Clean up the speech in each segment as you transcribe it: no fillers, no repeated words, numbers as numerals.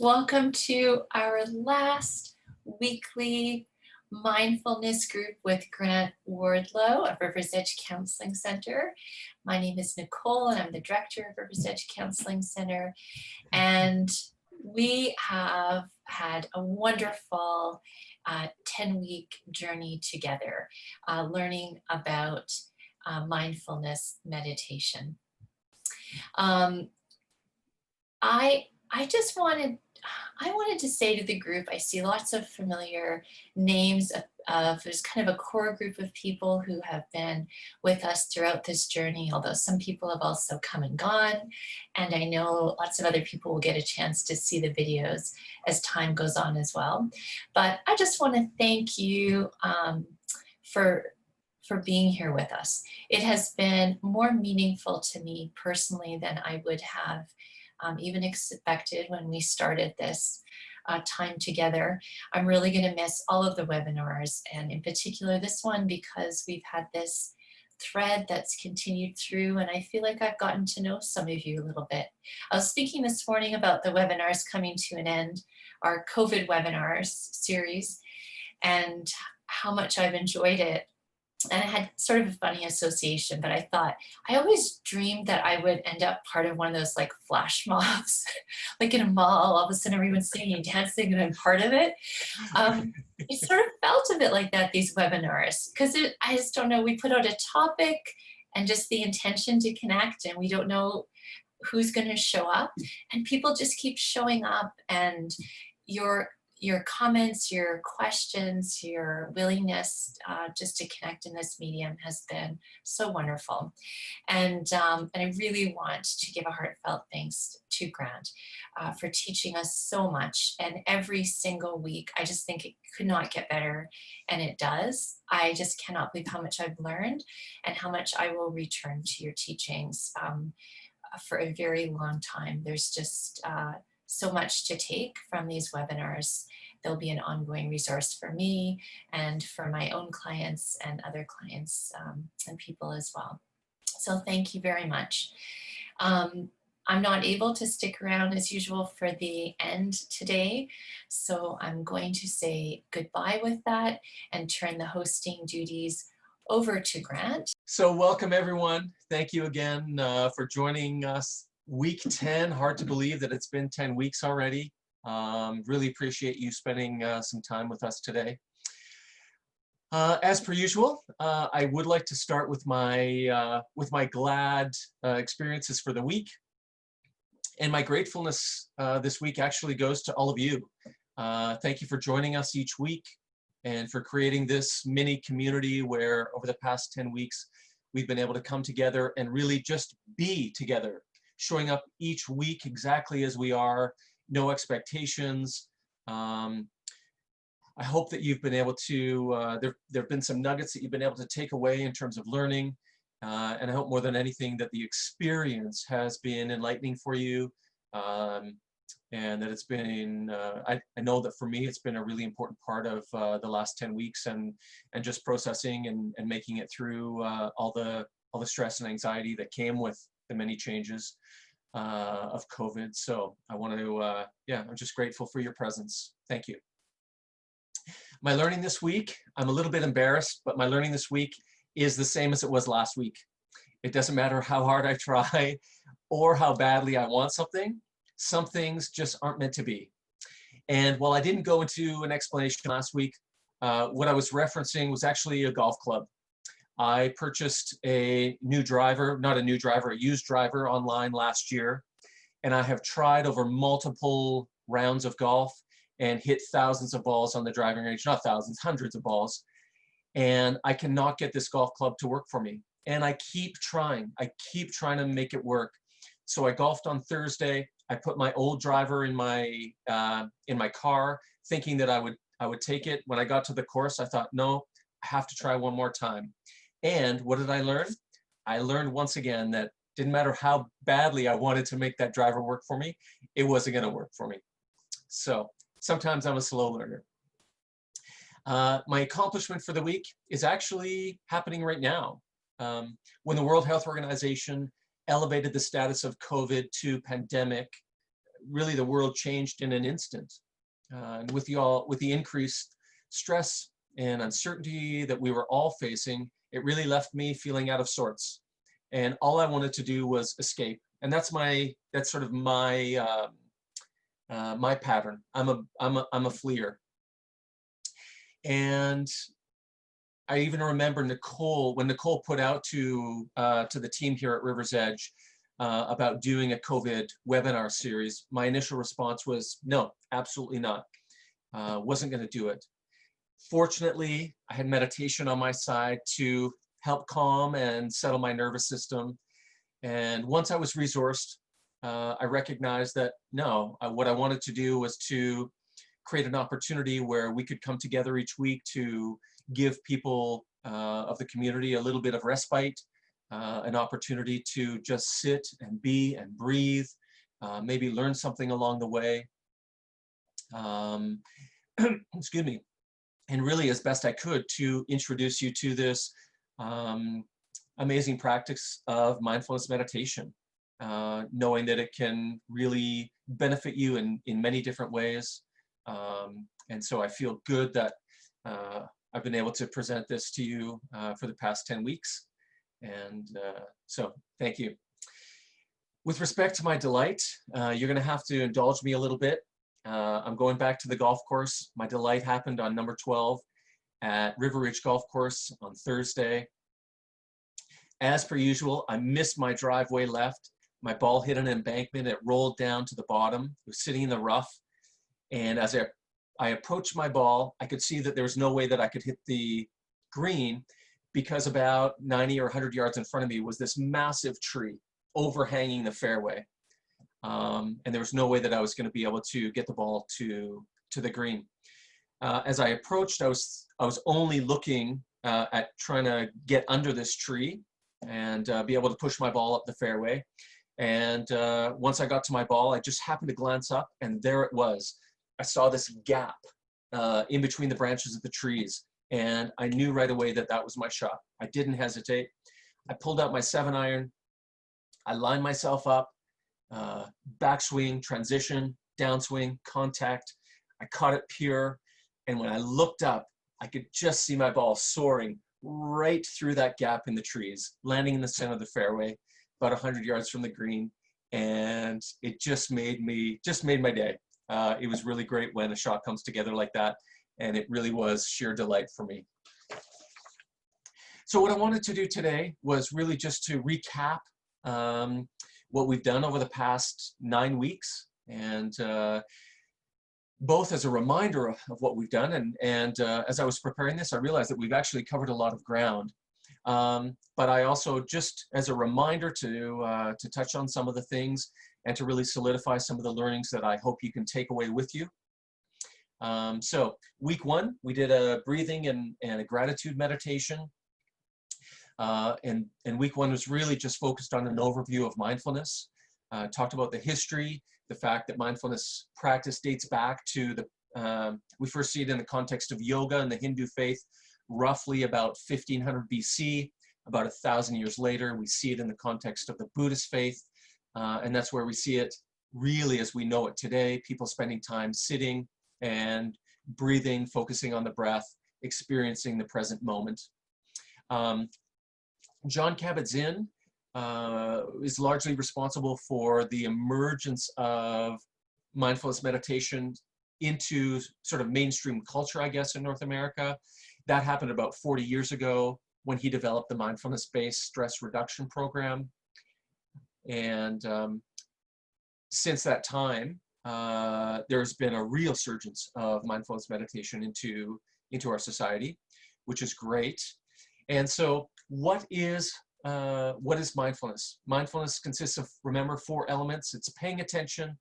Welcome to our last weekly mindfulness group with Grant Wardlow of Rivers Edge Counseling Center. My name is Nicole and I'm the director of Rivers Edge Counseling Center. And we have had a wonderful 10-week journey together, learning about mindfulness meditation. I wanted to say to the group, I see lots of familiar names of there's kind of a core group of people who have been with us throughout this journey, although some people have also come and gone. And I know lots of other people will get a chance to see the videos as time goes on as well. But I just want to thank you for being here with us. It has been more meaningful to me personally than I would have even expected when we started this time together. I'm really going to miss all of the webinars, and in particular this one, because we've had this thread that's continued through, and I feel like I've gotten to know some of you a little bit. I was thinking this morning about the webinars coming to an end, our COVID webinars series, and how much I've enjoyed it. And I had sort of a funny association, but I thought, I always dreamed that I would end up part of one of those like flash mobs, like in a mall, all of a sudden everyone's singing and dancing and I'm part of it. It sort of felt a bit like that, these webinars, because I just don't know, we put out a topic and just the intention to connect, and we don't know who's going to show up, and people just keep showing up, and your comments, your questions, your willingness just to connect in this medium has been so wonderful. And I really want to give a heartfelt thanks to Grant for teaching us so much. And every single week, I just think it could not get better. And it does. I just cannot believe how much I've learned and how much I will return to your teachings for a very long time. There's just so much to take from these webinars. There'll be an ongoing resource for me and for my own clients and other clients and people as well. So thank you very much. I'm not able to stick around as usual for the end today, so I'm going to say goodbye with that and turn the hosting duties over to Grant. So welcome everyone. Thank you again for joining us. Week 10, hard to believe that it's been 10 weeks already. Really appreciate you spending some time with us today. As per usual, I would like to start with my glad experiences for the week. And my gratefulness this week actually goes to all of you. Thank you for joining us each week and for creating this mini community where over the past 10 weeks, we've been able to come together and really just be together, showing up each week exactly as we are, no expectations. I hope that you've been able to, there have been some nuggets that you've been able to take away in terms of learning. And I hope more than anything that the experience has been enlightening for you. And that it's been, I know that for me, it's been a really important part of the last 10 weeks and just processing and making it through all the stress and anxiety that came with the many changes of COVID. So I want to, I'm just grateful for your presence. Thank you. My learning this week, I'm a little bit embarrassed, but my learning this week is the same as it was last week. It doesn't matter how hard I try or how badly I want something, some things just aren't meant to be. And while I didn't go into an explanation last week, what I was referencing was actually a golf club. I purchased a new driver, not a new driver, a used driver online last year. And I have tried over multiple rounds of golf and hit thousands of balls on the driving range, not thousands, hundreds of balls. And I cannot get this golf club to work for me. And I keep trying to make it work. So I golfed on Thursday. I put my old driver in my car, thinking that I would take it. When I got to the course, I thought, no, I have to try one more time. And what did I learn? I learned once again that didn't matter how badly I wanted to make that driver work for me, it wasn't going to work for me. So sometimes I'm a slow learner. My accomplishment for the week is actually happening right now. When the World Health Organization elevated the status of COVID to pandemic, really the world changed in an instant. And with the increased stress and uncertainty that we were all facing, it really left me feeling out of sorts. And all I wanted to do was escape. And that's sort of my my pattern. I'm a fleer. And I even remember Nicole, when Nicole put out to the team here at River's Edge about doing a COVID webinar series, my initial response was, no, absolutely not. Wasn't going to do it. Fortunately, I had meditation on my side to help calm and settle my nervous system. And once I was resourced, I recognized that no, what I wanted to do was to create an opportunity where we could come together each week to give people of the community a little bit of respite, an opportunity to just sit and be and breathe, maybe learn something along the way. Excuse me. And really, as best I could, to introduce you to this amazing practice of mindfulness meditation, knowing that it can really benefit you in many different ways. And so I feel good that I've been able to present this to you for the past 10 weeks. And so thank you. With respect to my delight, you're going to have to indulge me a little bit. I'm going back to the golf course. My delight happened on number 12 at River Ridge Golf Course on Thursday. As per usual, I missed my driveway left. My ball hit an embankment. It rolled down to the bottom. It was sitting in the rough. And as I approached my ball, I could see that there was no way that I could hit the green because about 90 or 100 yards in front of me was this massive tree overhanging the fairway. And there was no way that I was going to be able to get the ball to the green. As I approached, I was only looking at trying to get under this tree and be able to push my ball up the fairway. And once I got to my ball, I just happened to glance up, and there it was. I saw this gap in between the branches of the trees, and I knew right away that that was my shot. I didn't hesitate. I pulled out my 7-iron. I lined myself up. Backswing, transition, downswing, contact. I caught it pure, and when I looked up, I could just see my ball soaring right through that gap in the trees, landing in the center of the fairway, about 100 yards from the green, and it just made my day. It was really great when a shot comes together like that, and it really was sheer delight for me. So what I wanted to do today was really just to recap what we've done over the past 9 weeks, and both as a reminder of what we've done, and as I was preparing this, I realized that we've actually covered a lot of ground. But I also, just as a reminder to touch on some of the things and to really solidify some of the learnings that I hope you can take away with you. So week 1, we did a breathing and a gratitude meditation. And week 1 was really just focused on an overview of mindfulness. Talked about the history, the fact that mindfulness practice dates back to we first see it in the context of yoga and the Hindu faith, roughly about 1500 BC. About 1,000 years later, we see it in the context of the Buddhist faith. And that's where we see it really as we know it today, people spending time sitting and breathing, focusing on the breath, experiencing the present moment. Jon Kabat-Zinn is largely responsible for the emergence of mindfulness meditation into sort of mainstream culture, I guess, in North America. That happened about 40 years ago when he developed the mindfulness-based stress reduction program. And since that time, there's been a real surgence of mindfulness meditation into our society, which is great. And so what is mindfulness? Mindfulness consists of, remember, 4 elements. It's paying attention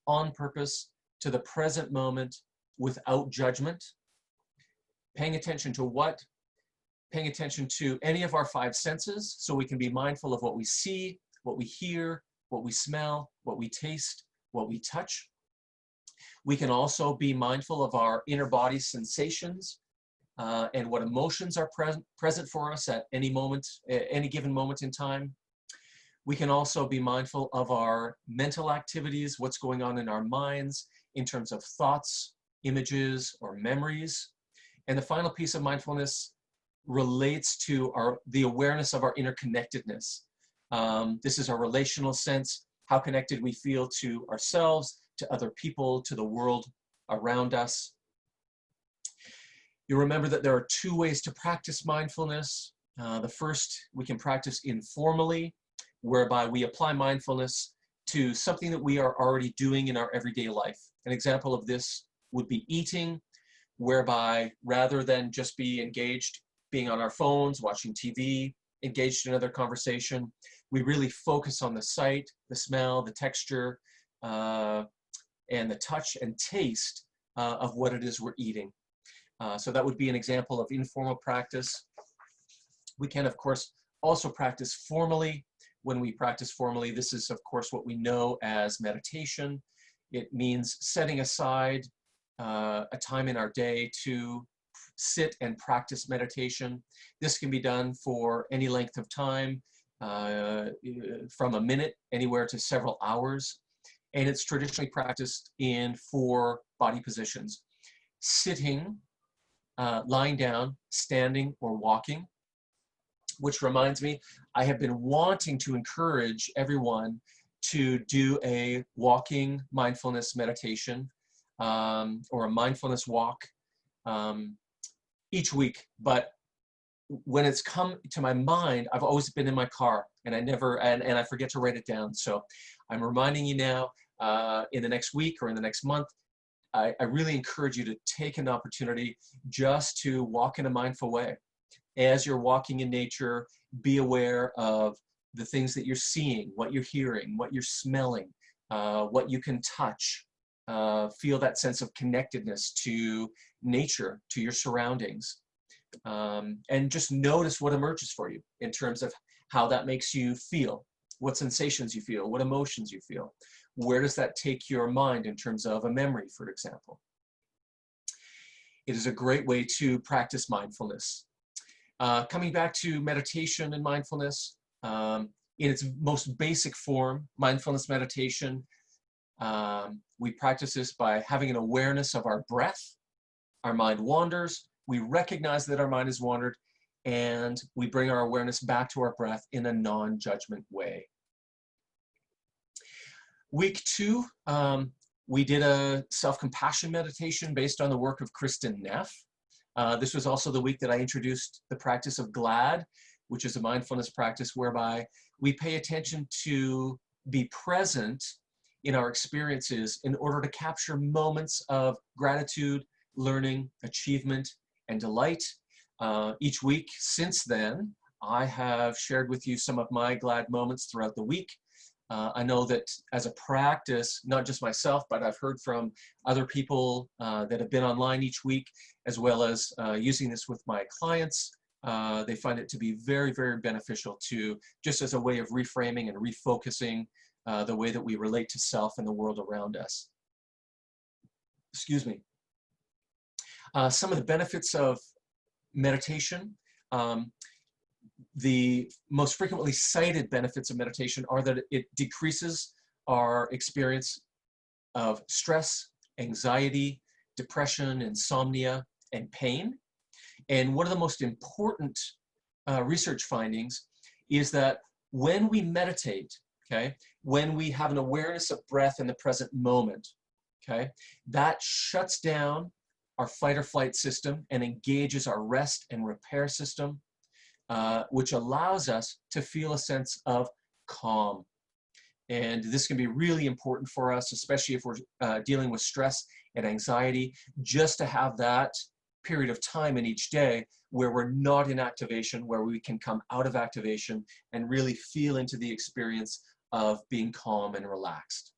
on purpose to the present moment without judgment. Paying attention to what? Paying attention to any of our 5 senses, so we can be mindful of what we see, what we hear, what we smell, what we taste, what we touch. We can also be mindful of our inner body sensations and what emotions are present for us at any moment, any given moment in time. We can also be mindful of our mental activities, what's going on in our minds in terms of thoughts, images, or memories. And the final piece of mindfulness relates to the awareness of our interconnectedness. This is our relational sense, how connected we feel to ourselves, to other people, to the world around us. You remember that there are two ways to practice mindfulness. The first, we can practice informally, whereby we apply mindfulness to something that we are already doing in our everyday life. An example of this would be eating, whereby rather than just be engaged, being on our phones, watching TV, engaged in another conversation, we really focus on the sight, the smell, the texture, and the touch and taste of what it is we're eating. So that would be an example of informal practice. We can, of course, also practice formally. When we practice formally, this is, of course, what we know as meditation. It means setting aside a time in our day to sit and practice meditation. This can be done for any length of time, from a minute anywhere to several hours. And it's traditionally practiced in 4 body positions: sitting, lying down, standing, or walking. Which reminds me, I have been wanting to encourage everyone to do a walking mindfulness meditation or a mindfulness walk each week. But when it's come to my mind, I've always been in my car and I forget to write it down. So I'm reminding you now, in the next week or in the next month, I really encourage you to take an opportunity just to walk in a mindful way. As you're walking in nature, be aware of the things that you're seeing, what you're hearing, what you're smelling, what you can touch. Feel that sense of connectedness to nature, to your surroundings. And just notice what emerges for you in terms of how that makes you feel, what sensations you feel, what emotions you feel. Where does that take your mind in terms of a memory, for example? It is a great way to practice mindfulness. Coming back to meditation and mindfulness, in its most basic form, mindfulness meditation, we practice this by having an awareness of our breath. Our mind wanders, we recognize that our mind has wandered, and we bring our awareness back to our breath in a non-judgment way. Week 2, we did a self-compassion meditation based on the work of Kristen Neff. This was also the week that I introduced the practice of GLAD, which is a mindfulness practice whereby we pay attention to be present in our experiences in order to capture moments of gratitude, learning, achievement, and delight. Each week since then, I have shared with you some of my GLAD moments throughout the week. I know that as a practice, not just myself, but I've heard from other people that have been online each week, as well as using this with my clients. They find it to be very, very beneficial to just as a way of reframing and refocusing the way that we relate to self and the world around us. Excuse me. Some of the benefits of meditation. The most frequently cited benefits of meditation are that it decreases our experience of stress, anxiety, depression, insomnia, and pain. And one of the most important research findings is that when we meditate, okay, when we have an awareness of breath in the present moment, okay, that shuts down our fight or flight system and engages our rest and repair system, which allows us to feel a sense of calm. And this can be really important for us, especially if we're dealing with stress and anxiety, just to have that period of time in each day where we're not in activation, where we can come out of activation and really feel into the experience of being calm and relaxed.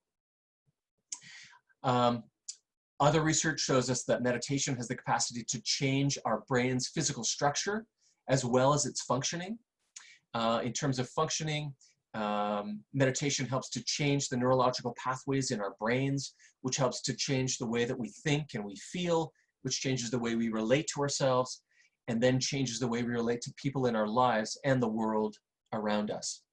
Other research shows us that meditation has the capacity to change our brain's physical structure as well as its functioning. In terms of functioning, meditation helps to change the neurological pathways in our brains, which helps to change the way that we think and we feel, which changes the way we relate to ourselves, and then changes the way we relate to people in our lives and the world around us.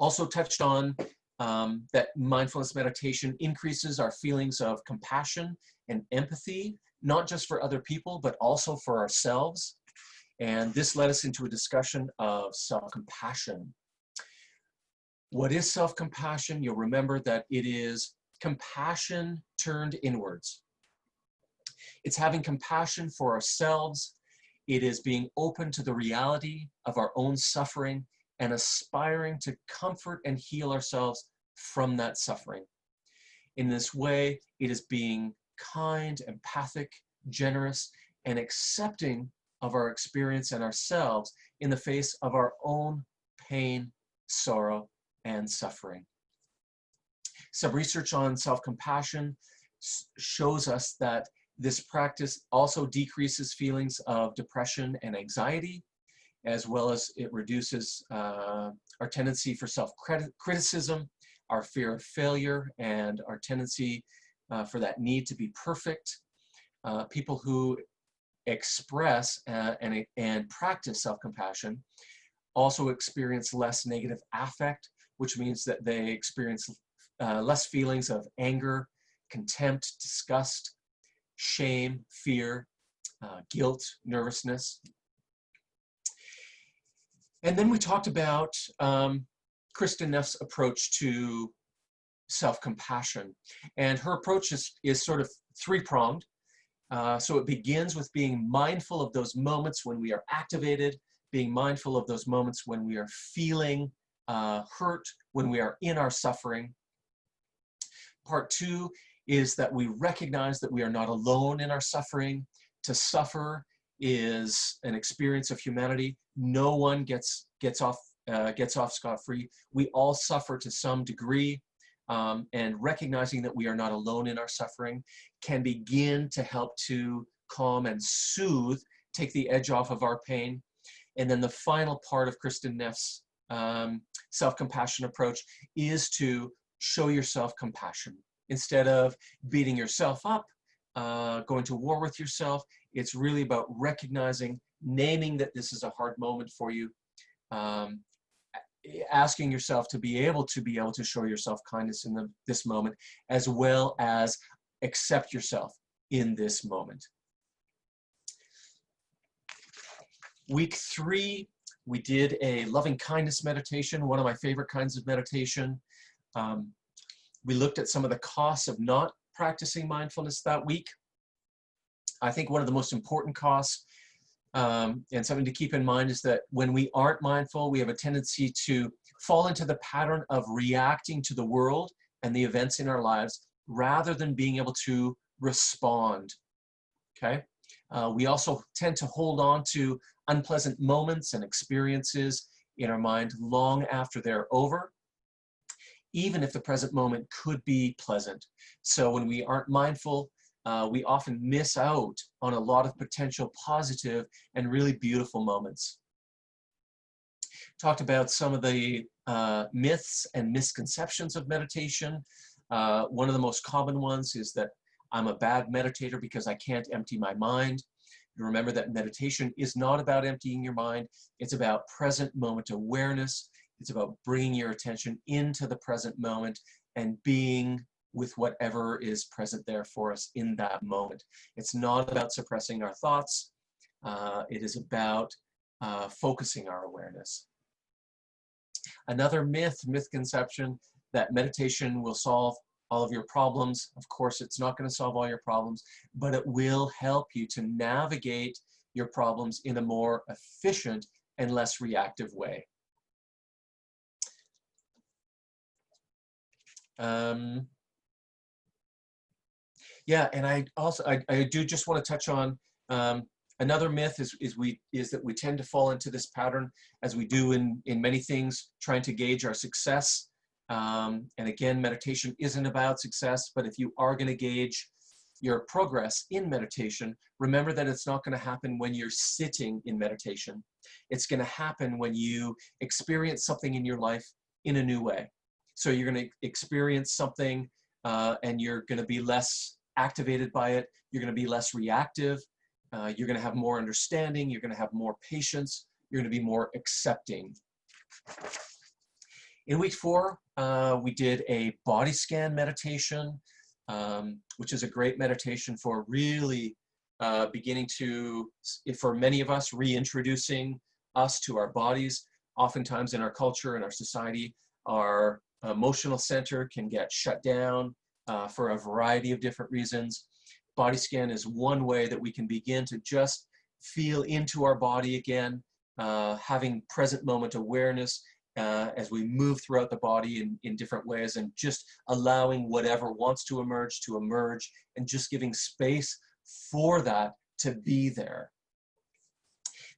Also touched on that mindfulness meditation increases our feelings of compassion and empathy, not just for other people, but also for ourselves. And this led us into a discussion of self-compassion. What is self-compassion? You'll remember that it is compassion turned inwards. It's having compassion for ourselves. It is being open to the reality of our own suffering and aspiring to comfort and heal ourselves from that suffering. In this way, it is being kind, empathic, generous, and accepting of our experience and ourselves in the face of our own pain, sorrow, and suffering. Some research on self-compassion shows us that this practice also decreases feelings of depression and anxiety, as well as it reduces our tendency for self-criticism, our fear of failure, and our tendency for that need to be perfect. People who express and practice self-compassion also experience less negative affect, which means that they experience less feelings of anger, contempt, disgust, shame, fear, guilt, nervousness. And then we talked about Kristin Neff's approach to self-compassion. And her approach is sort of three-pronged. So it begins with being mindful of those moments when we are activated, being mindful of those moments when we are feeling hurt, when we are in our suffering. Part two is that we recognize that we are not alone in our suffering. To suffer is an experience of humanity. No one gets off scot-free. We all suffer to some degree, and recognizing that we are not alone in our suffering can begin to help to calm and soothe, take the edge off of our pain. And then the final part of Kristin Neff's self-compassion approach is to show yourself compassion. Instead of beating yourself up, going to war with yourself, it's really about recognizing, naming that this is a hard moment for you, asking yourself to be able to show yourself kindness in this moment, as well as accept yourself in this moment. Week 3, we did a loving kindness meditation, one of my favorite kinds of meditation. We looked at some of the costs of not practicing mindfulness that week. I think one of the most important costs, and something to keep in mind, is that when we aren't mindful, we have a tendency to fall into the pattern of reacting to the world and the events in our lives rather than being able to respond, okay? We also tend to hold on to unpleasant moments and experiences in our mind long after they're over, even if the present moment could be pleasant. So when we aren't mindful, we often miss out on a lot of potential positive and really beautiful moments. Talked about some of the myths and misconceptions of meditation. One of the most common ones is that I'm a bad meditator because I can't empty my mind. You remember that meditation is not about emptying your mind. It's about present moment awareness. It's about bringing your attention into the present moment and being with whatever is present there for us in that moment. It's not about suppressing our thoughts. It is about focusing our awareness. Another misconception, that meditation will solve all of your problems. Of course, it's not going to solve all your problems, but it will help you to navigate your problems in a more efficient and less reactive way. Yeah, and I do just want to touch on another myth is that we tend to fall into this pattern, as we do in many things, trying to gauge our success. And again, meditation isn't about success, but if you are going to gauge your progress in meditation, remember that it's not going to happen when you're sitting in meditation. It's going to happen when you experience something in your life in a new way. So you're going to experience something and you're going to be less activated by it. You're going to be less reactive. You're going to have more understanding. You're going to have more patience. You're going to be more accepting. In week 4, we did a body scan meditation, which is a great meditation for really beginning to, for many of us, reintroducing us to our bodies. Oftentimes in our culture, in our society, our emotional center can get shut down for a variety of different reasons. Body scan is one way that we can begin to just feel into our body again, having present moment awareness as we move throughout the body in different ways, and just allowing whatever wants to emerge, and just giving space for that to be there.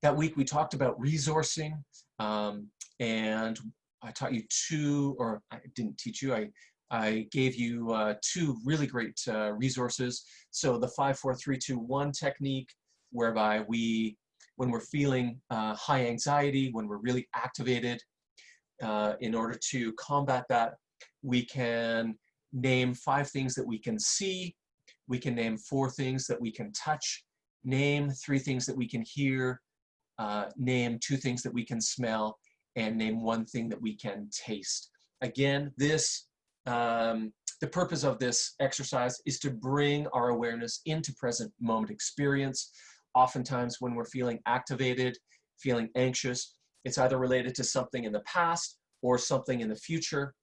That week we talked about resourcing, and I taught you two, or I didn't teach you, I gave you 2 really great resources. So the 5, 4, 3, 2, 1 technique, whereby when we're feeling high anxiety, when we're really activated, in order to combat that, we can name 5 things that we can see, we can name 4 things that we can touch, name 3 things that we can hear, name 2 things that we can smell, and name 1 thing that we can taste. Again, this, the purpose of this exercise is to bring our awareness into present moment experience. Oftentimes when we're feeling activated, feeling anxious, it's either related to something in the past or something in the future.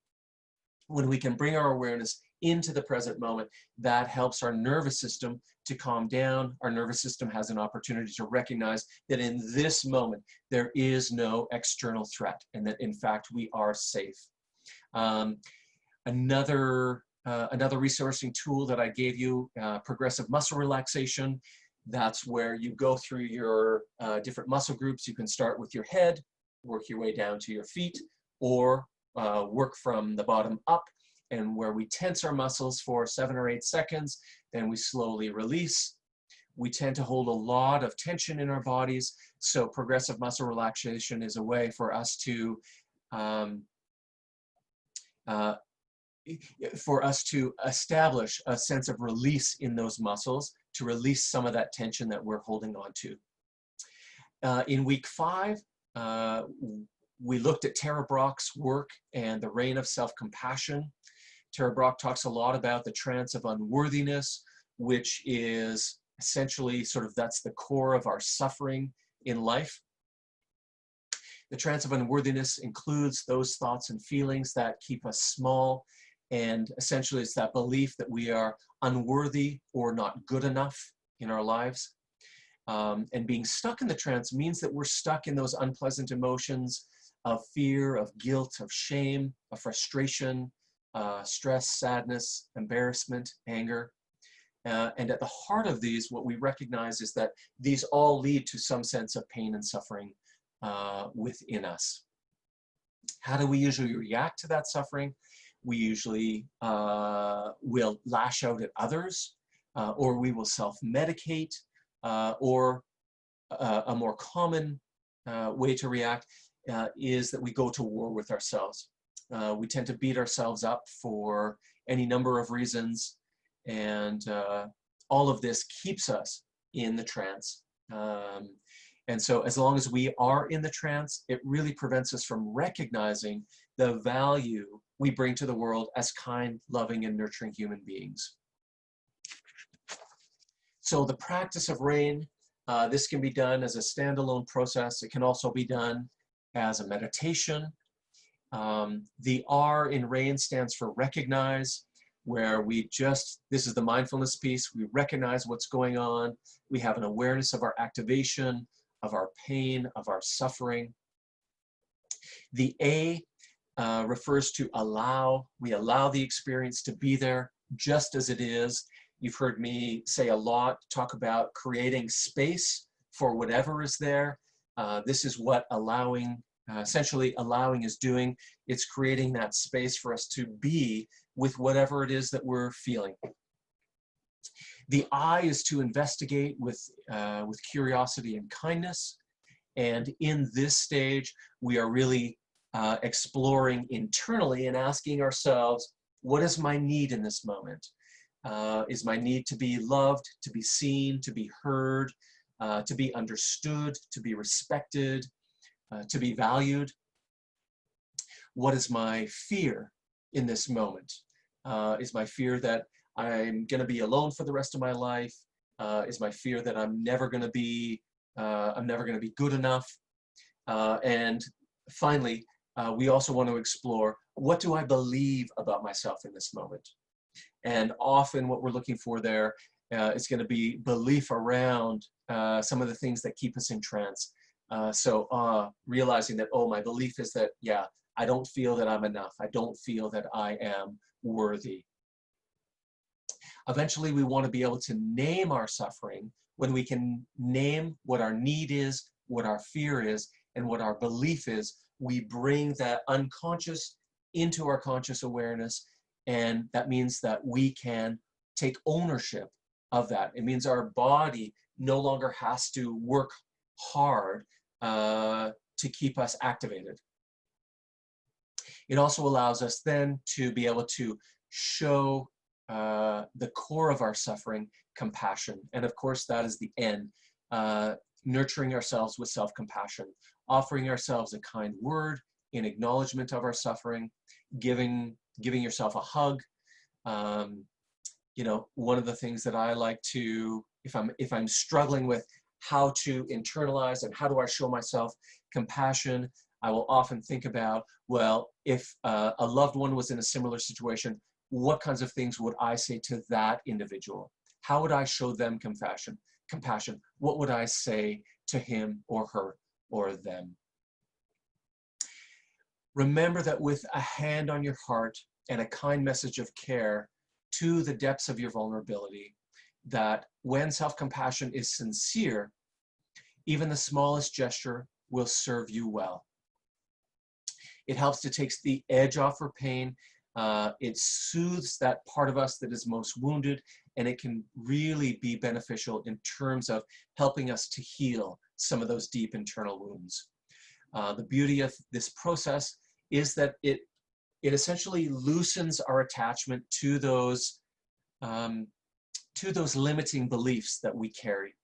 When we can bring our awareness into the present moment, that helps our nervous system to calm down. Our nervous system has an opportunity to recognize that in this moment, there is no external threat, and that in fact, we are safe. Another resourcing tool that I gave you, progressive muscle relaxation. That's where you go through your different muscle groups. You can start with your head, work your way down to your feet, or work from the bottom up, and where we tense our muscles for 7 or 8 seconds, then we slowly release. We tend to hold a lot of tension in our bodies, so progressive muscle relaxation is a way for us to establish a sense of release in those muscles, to release some of that tension that we're holding on to. In week 5, we looked at Tara Brach's work and the reign of self-compassion. Tara Brach talks a lot about the trance of unworthiness, which is essentially that's the core of our suffering in life. The trance of unworthiness includes those thoughts and feelings that keep us small, and essentially it's that belief that we are unworthy or not good enough in our lives. And being stuck in the trance means that we're stuck in those unpleasant emotions of fear, of guilt, of shame, of frustration, stress, sadness, embarrassment, anger. And at the heart of these, what we recognize is that these all lead to some sense of pain and suffering within us. How do we usually react to that suffering? We usually will lash out at others, or we will self-medicate, or a more common way to react is that we go to war with ourselves. We tend to beat ourselves up for any number of reasons, and all of this keeps us in the trance. And so as long as we are in the trance, it really prevents us from recognizing the value we bring to the world as kind, loving, and nurturing human beings. So the practice of RAIN, this can be done as a standalone process. It can also be done as a meditation. The R in RAIN stands for recognize, where this is the mindfulness piece. We recognize what's going on. We have an awareness of our activation, of our pain, of our suffering. The A refers to allow. We allow the experience to be there just as it is. You've heard me say a lot, talk about creating space for whatever is there. This is what essentially allowing is doing. It's creating that space for us to be with whatever it is that we're feeling. The I is to investigate with curiosity and kindness. And in this stage, we are really exploring internally and asking ourselves, what is my need in this moment? Is my need to be loved, to be seen, to be heard, to be understood, to be respected, to be valued? what is my fear in this moment? Is my fear that I'm going to be alone for the rest of my life? Is my fear that I'm never going to be good enough? And finally, we also want to explore, what do I believe about myself in this moment? And often what we're looking for there is going to be belief around some of the things that keep us in trance. So realizing that, oh, my belief is that, yeah, I don't feel that I'm enough. I don't feel that I am worthy. Eventually, we want to be able to name our suffering. When we can name what our need is, what our fear is, and what our belief is, we bring that unconscious into our conscious awareness, and that means that we can take ownership of that. It means our body no longer has to work hard to keep us activated. It also allows us then to be able to show the core of our suffering, compassion. And of course, that is the end. Nurturing ourselves with self-compassion, offering ourselves a kind word in acknowledgement of our suffering, giving yourself a hug. You know, one of the things that I like to, if I'm struggling with how to internalize and how do I show myself compassion, I will often think about, well, if a loved one was in a similar situation, what kinds of things would I say to that individual? How would I show them compassion? What would I say to him or her or them? Remember that with a hand on your heart and a kind message of care to the depths of your vulnerability, that when self-compassion is sincere, even the smallest gesture will serve you well. It helps to take the edge off our pain. It soothes that part of us that is most wounded, and it can really be beneficial in terms of helping us to heal some of those deep internal wounds. The beauty of this process is that it essentially loosens our attachment to those limiting beliefs that we carry,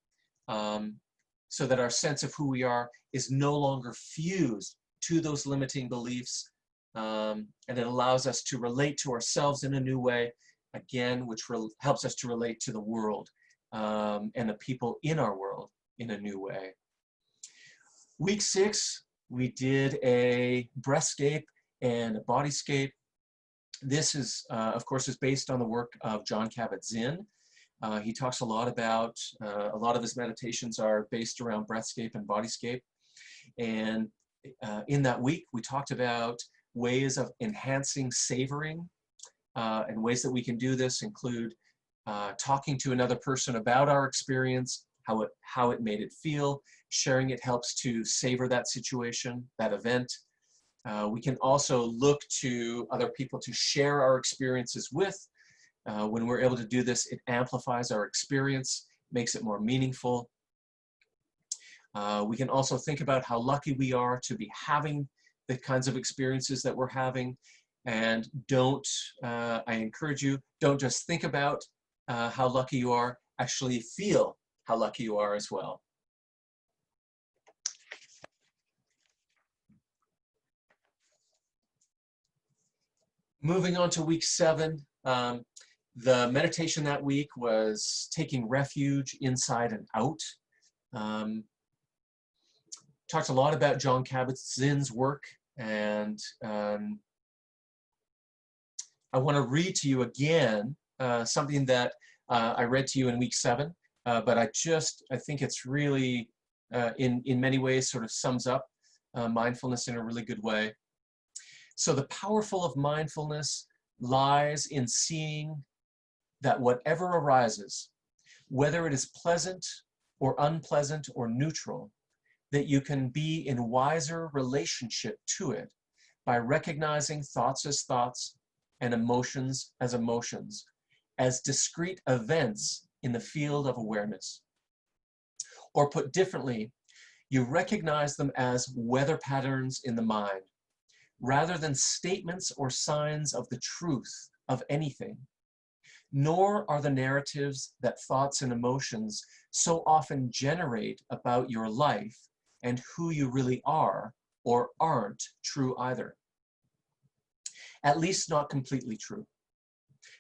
so that our sense of who we are is no longer fused to those limiting beliefs, and it allows us to relate to ourselves in a new way, again, which helps us to relate to the world and the people in our world in a new way. Week 6, we did a breathscape and a bodyscape. This is, of course, is based on the work of Jon Kabat-Zinn. He talks a lot about, a lot of his meditations are based around breathscape and bodyscape. And in that week, we talked about ways of enhancing savoring, and ways that we can do this include talking to another person about our experience, how it made it feel. Sharing it helps to savor that situation, that event. We can also look to other people to share our experiences with. When we're able to do this, it amplifies our experience, makes it more meaningful. We can also think about how lucky we are to be having the kinds of experiences that we're having. And I encourage you, don't just think about how lucky you are, actually feel how lucky you are as well. Moving on to week 7, the meditation that week was taking refuge inside and out. Talked a lot about Jon Kabat-Zinn's work, and I want to read to you again something that I read to you in week 7, but I think it's really, in many ways, sort of sums up mindfulness in a really good way. So the powerful of mindfulness lies in seeing that whatever arises, whether it is pleasant or unpleasant or neutral, that you can be in wiser relationship to it by recognizing thoughts as thoughts and emotions as emotions, as discrete events in the field of awareness. Or put differently, you recognize them as weather patterns in the mind, rather than statements or signs of the truth of anything. Nor are the narratives that thoughts and emotions so often generate about your life and who you really are or aren't true either. at least not completely true.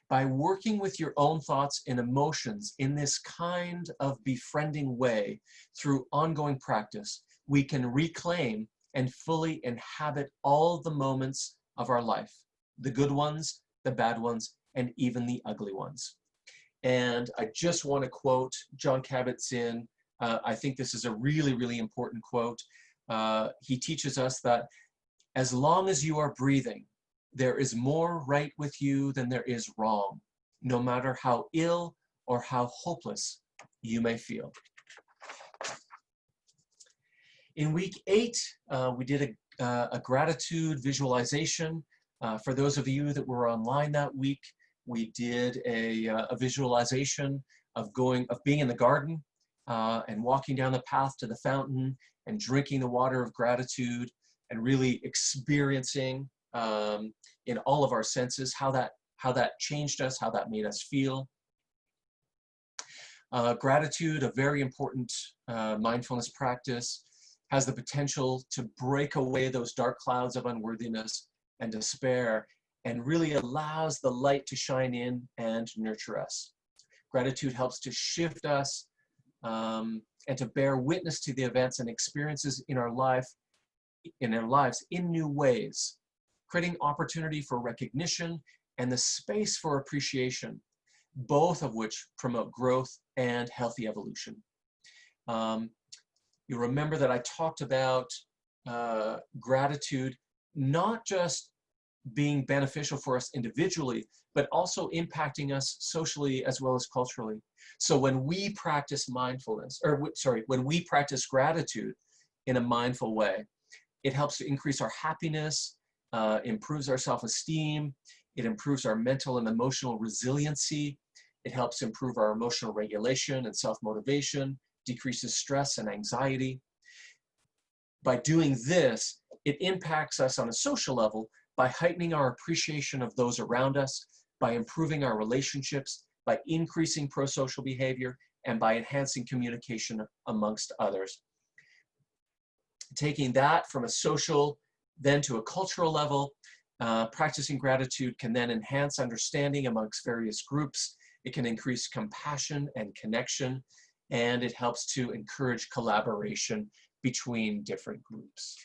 By working with your own thoughts and emotions in this kind of befriending way through ongoing practice, we can reclaim and fully inhabit all the moments of our life, the good ones, the bad ones, and even the ugly ones. And I just want to quote John Kabat-Zinn. I think this is a really, really important quote. He teaches us that as long as you are breathing, there is more right with you than there is wrong, no matter how ill or how hopeless you may feel. In week 8, we did a gratitude visualization. For those of you that were online that week, we did a visualization of being in the garden and walking down the path to the fountain and drinking the water of gratitude and really experiencing in all of our senses how that changed us, how that made us feel. Gratitude, a very important mindfulness practice, has the potential to break away those dark clouds of unworthiness and despair, and really allows the light to shine in and nurture us. Gratitude helps to shift us and to bear witness to the events and experiences in our lives in new ways, creating opportunity for recognition and the space for appreciation, both of which promote growth and healthy evolution. You remember that I talked about gratitude not just being beneficial for us individually, but also impacting us socially as well as culturally. So when we practice mindfulness, when we practice gratitude in a mindful way, it helps to increase our happiness, improves our self-esteem, it improves our mental and emotional resiliency, it helps improve our emotional regulation and self-motivation, decreases stress and anxiety. By doing this, it impacts us on a social level by heightening our appreciation of those around us, by improving our relationships, by increasing pro-social behavior, and by enhancing communication amongst others. Taking that from a social, then to a cultural level, practicing gratitude can then enhance understanding amongst various groups. It can increase compassion and connection, and it helps to encourage collaboration between different groups.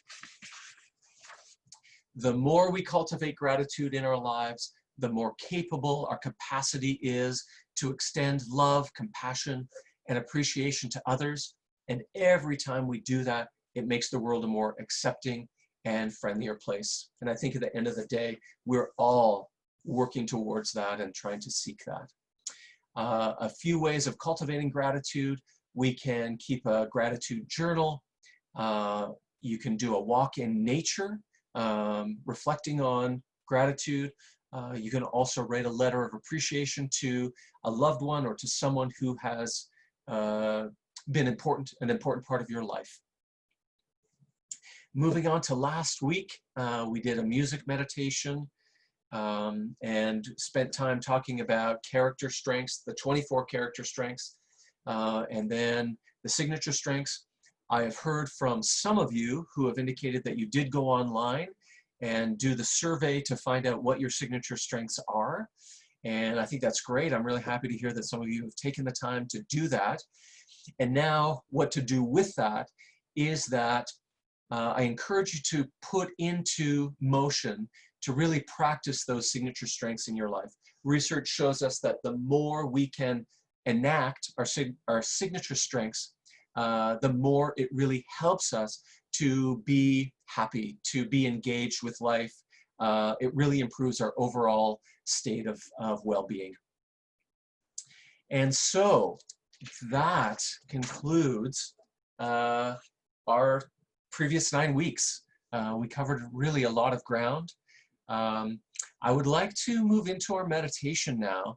The more we cultivate gratitude in our lives, the more capable our capacity is to extend love, compassion, and appreciation to others. And every time we do that, it makes the world a more accepting and friendlier place. And I think at the end of the day, we're all working towards that and trying to seek that. A few ways of cultivating gratitude: we can keep a gratitude journal. You can do a walk in nature, reflecting on gratitude. You can also write a letter of appreciation to a loved one or to someone who has been an important part of your life. Moving on to last week, we did a music meditation and spent time talking about character strengths, the 24 character strengths, and then the signature strengths. I have heard from some of you who have indicated that you did go online and do the survey to find out what your signature strengths are. And I think that's great. I'm really happy to hear that some of you have taken the time to do that. And now what to do with that is that I encourage you to put into motion to really practice those signature strengths in your life. Research shows us that the more we can enact our signature strengths, the more it really helps us to be happy, to be engaged with life. It really improves our overall state of well-being. And so that concludes our previous 9 weeks. We covered really a lot of ground. I would like to move into our meditation now.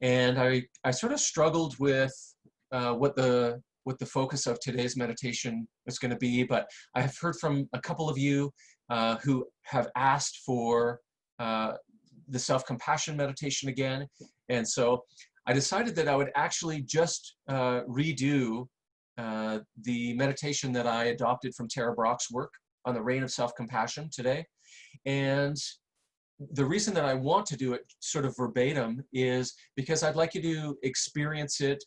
And I sort of struggled with what the focus of today's meditation is going to be, but I have heard from a couple of you who have asked for the self-compassion meditation again. And so I decided that I would actually just redo the meditation that I adopted from Tara Brach's work on the reign of self-compassion today. And the reason that I want to do it sort of verbatim is because I'd like you to experience it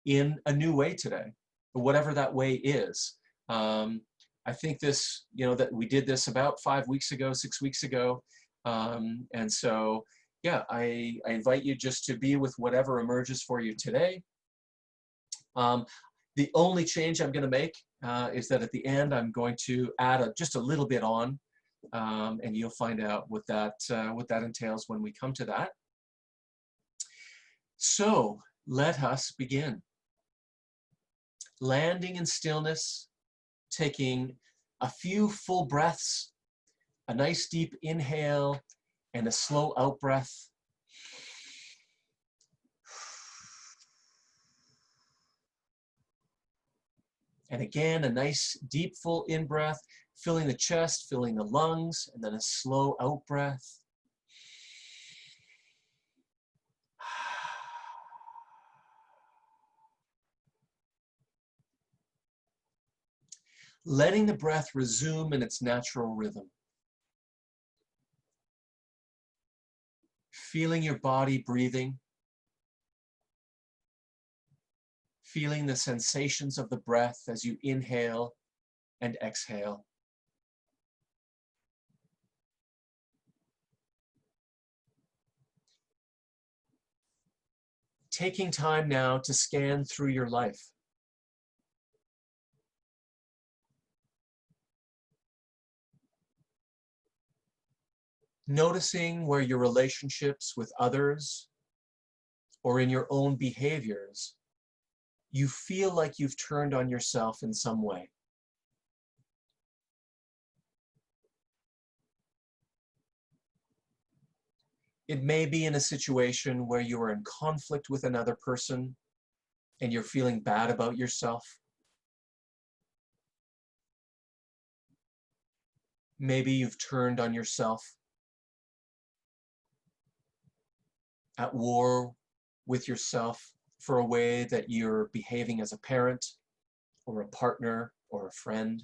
in a new way today, whatever that way is. I think this, that we did this about 5 weeks ago, 6 weeks ago. And so, yeah, I invite you just to be with whatever emerges for you today. The only change I'm going to make is that at the end, I'm going to add just a little bit on, and you'll find out what that entails when we come to that. So let us begin. Landing in stillness, taking a few full breaths, a nice deep inhale and a slow out breath. And again, a nice deep full in breath, filling the chest, filling the lungs, and then a slow out breath. Letting the breath resume in its natural rhythm. Feeling your body breathing. Feeling the sensations of the breath as you inhale and exhale. Taking time now to scan through your life. Noticing where your relationships with others or in your own behaviors, you feel like you've turned on yourself in some way. It may be in a situation where you are in conflict with another person and you're feeling bad about yourself. Maybe you've turned on yourself, at war with yourself for a way that you're behaving as a parent or a partner or a friend.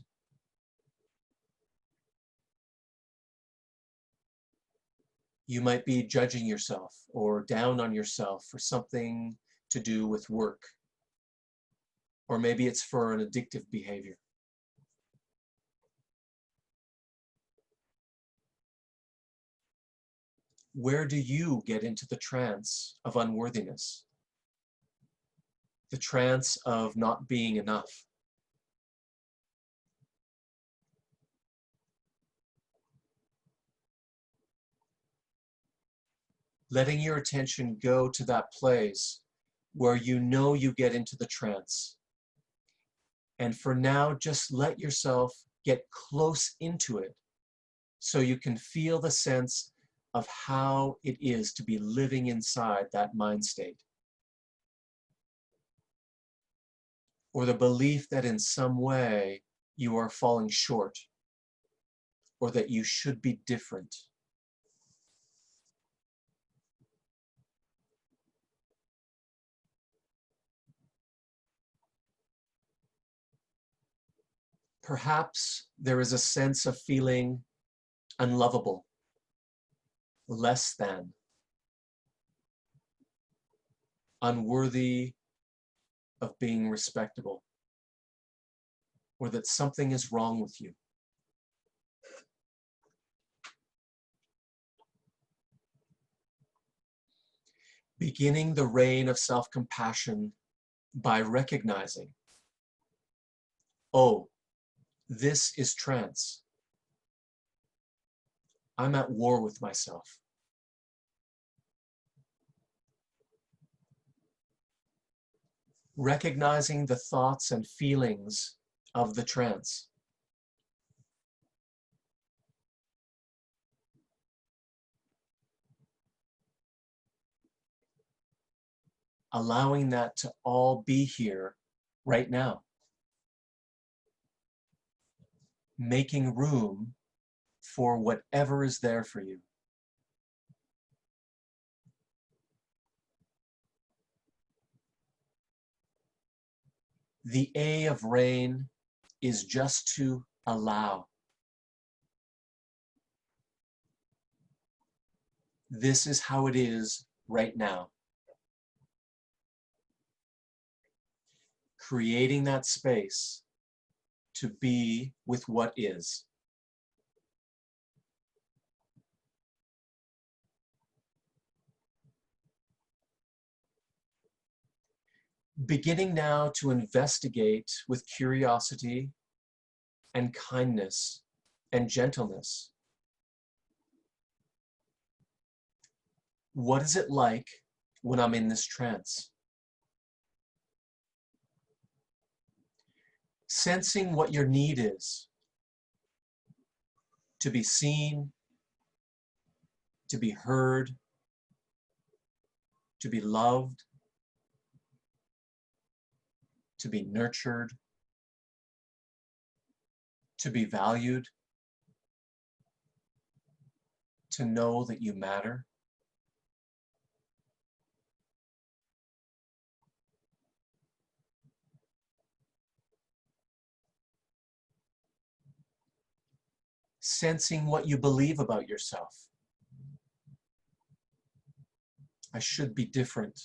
You might be judging yourself or down on yourself for something to do with work, or maybe it's for an addictive behavior. Where do you get into the trance of unworthiness? The trance of not being enough? Letting your attention go to that place where you know you get into the trance. And for now, just let yourself get close into it so you can feel the sense of how it is to be living inside that mind state. Or the belief that in some way you are falling short, or that you should be different. Perhaps there is a sense of feeling unlovable, less than, unworthy of being respectable, or that something is wrong with you. Beginning the reign of self-compassion by recognizing, oh, this is trance. I'm at war with myself. Recognizing the thoughts and feelings of the trance. Allowing that to all be here right now. Making room for whatever is there for you. The A of rain is just to allow. This is how it is right now. Creating that space to be with what is. Beginning now to investigate with curiosity and kindness and gentleness. What is it like when I'm in this trance? Sensing what your need is. To be seen, to be heard, to be loved, to be nurtured, to be valued, to know that you matter. Sensing what you believe about yourself. I should be different.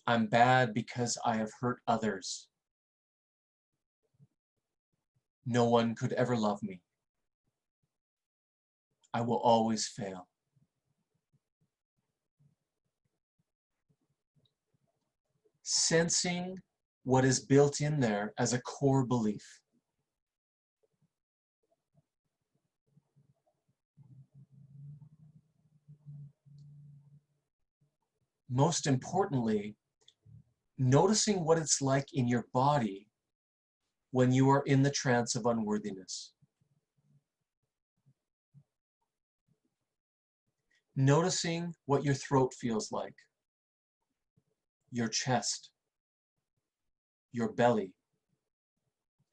I'm bad because I have hurt others. No one could ever love me. I will always fail. Sensing what is built in there as a core belief. Most importantly, noticing what it's like in your body when you are in the trance of unworthiness. Noticing what your throat feels like, your chest, your belly,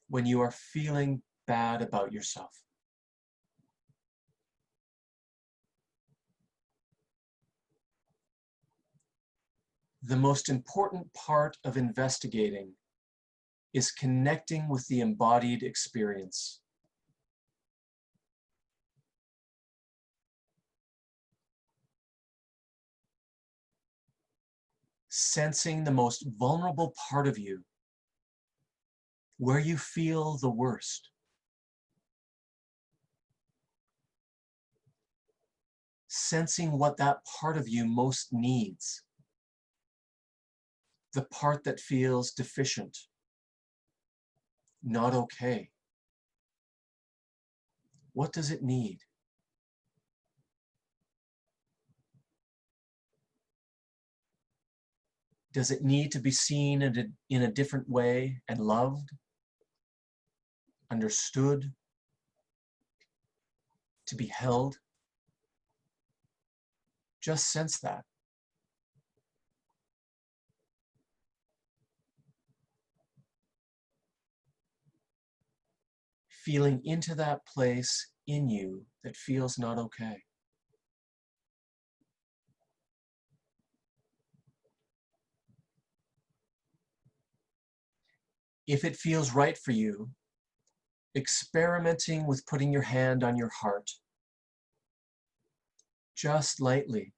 when you are feeling bad about yourself. The most important part of investigating is connecting with the embodied experience. Sensing the most vulnerable part of you, where you feel the worst. Sensing what that part of you most needs. The part that feels deficient, not okay. What does it need? Does it need to be seen in a different way and loved, understood, to be held? Just sense that. Feeling into that place in you that feels not okay. If it feels right for you, experimenting with putting your hand on your heart, just lightly,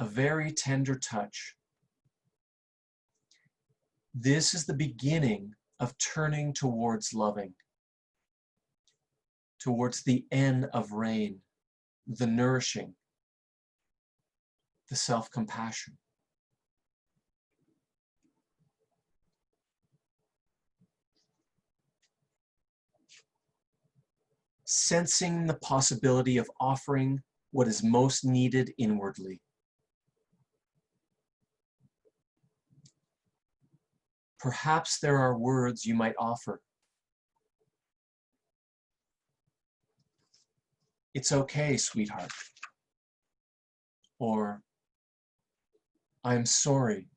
a very tender touch. This is the beginning of turning towards loving, towards the N of rain, the nourishing, the self-compassion. Sensing the possibility of offering what is most needed inwardly. Perhaps there are words you might offer. It's okay, sweetheart. Or, I'm sorry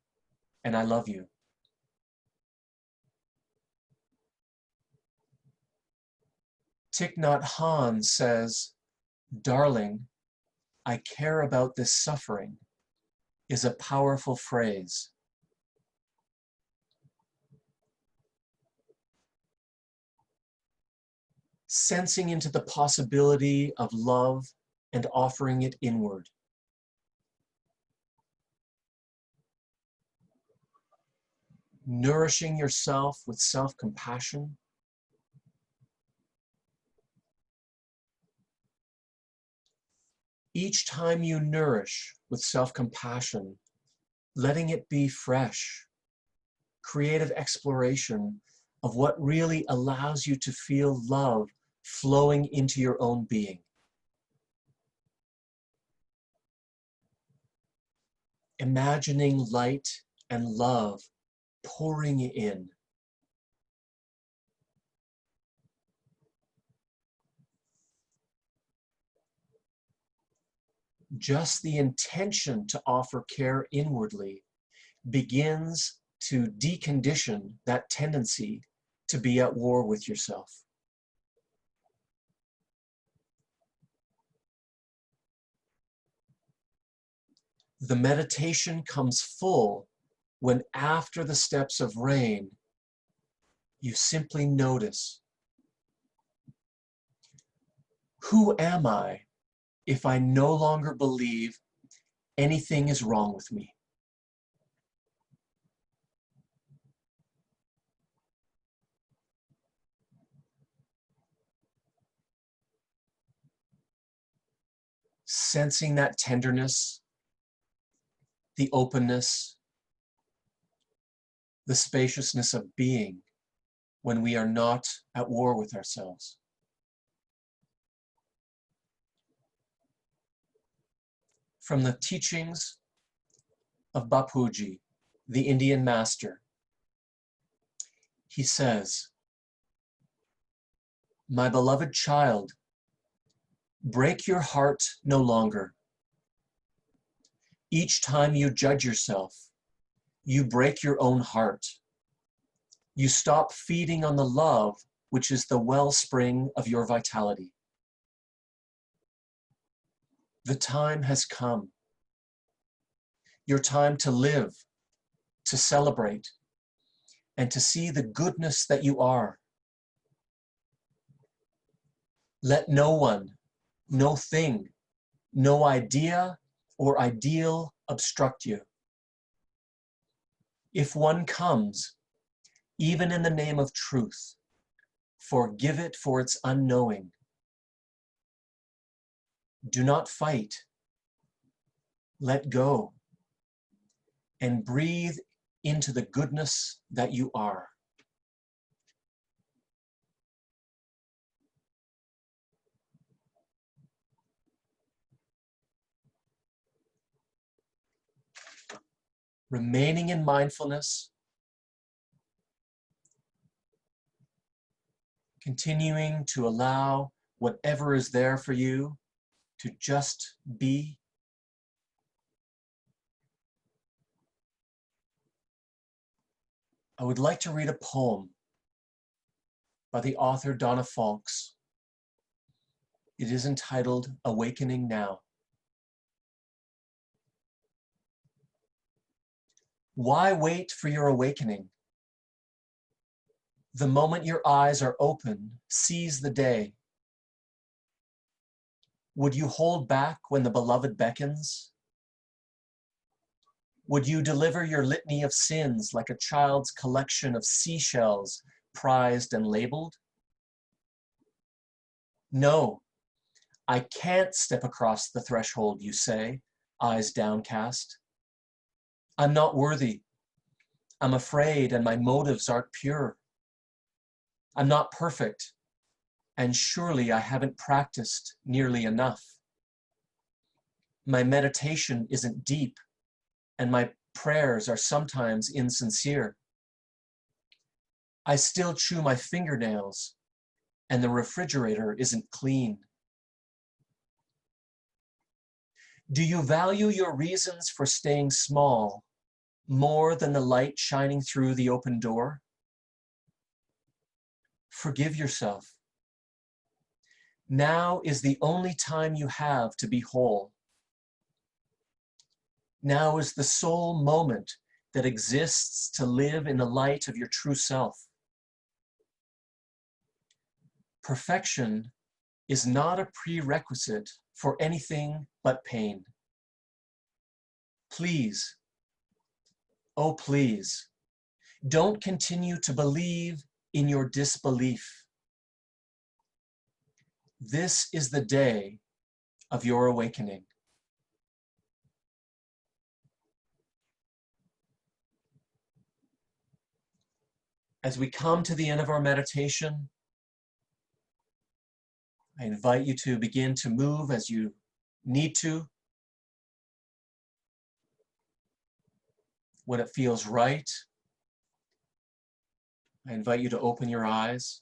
and I love you. Thich Nhat Hanh says, darling, I care about this suffering is a powerful phrase. Sensing into the possibility of love and offering it inward. Nourishing yourself with self-compassion. Each time you nourish with self-compassion, letting it be fresh, creative exploration of what really allows you to feel love flowing into your own being. Imagining light and love pouring in. Just the intention to offer care inwardly begins to decondition that tendency to be at war with yourself. The meditation comes full when, after the steps of rain, you simply notice, who am I if I no longer believe anything is wrong with me? Sensing that tenderness, the openness, the spaciousness of being when we are not at war with ourselves. From the teachings of Bapuji, the Indian master, he says, "My beloved child, break your heart no longer. Each time you judge yourself, you break your own heart. You stop feeding on the love which is the wellspring of your vitality. The time has come. Your time to live, to celebrate, and to see the goodness that you are. Let no one, no thing, no idea or ideal obstruct you. If one comes, even in the name of truth, forgive it for its unknowing. Do not fight. Let go and breathe into the goodness that you are." Remaining in mindfulness, continuing to allow whatever is there for you to just be. I would like to read a poem by the author Donna Falks. It is entitled "Awakening Now." Why wait for your awakening? The moment your eyes are open, seize the day. Would you hold back when the beloved beckons? Would you deliver your litany of sins like a child's collection of seashells prized and labeled? No, I can't step across the threshold, you say, eyes downcast. I'm not worthy. I'm afraid and my motives aren't pure. I'm not perfect, and surely I haven't practiced nearly enough. My meditation isn't deep, and my prayers are sometimes insincere. I still chew my fingernails, and the refrigerator isn't clean. Do you value your reasons for staying small more than the light shining through the open door? Forgive yourself. Now is the only time you have to be whole. Now is the sole moment that exists to live in the light of your true self. Perfection is not a prerequisite for anything but pain. Please, oh please, don't continue to believe in your disbelief. This is the day of your awakening. As we come to the end of our meditation, I invite you to begin to move as you need to. When it feels right, I invite you to open your eyes.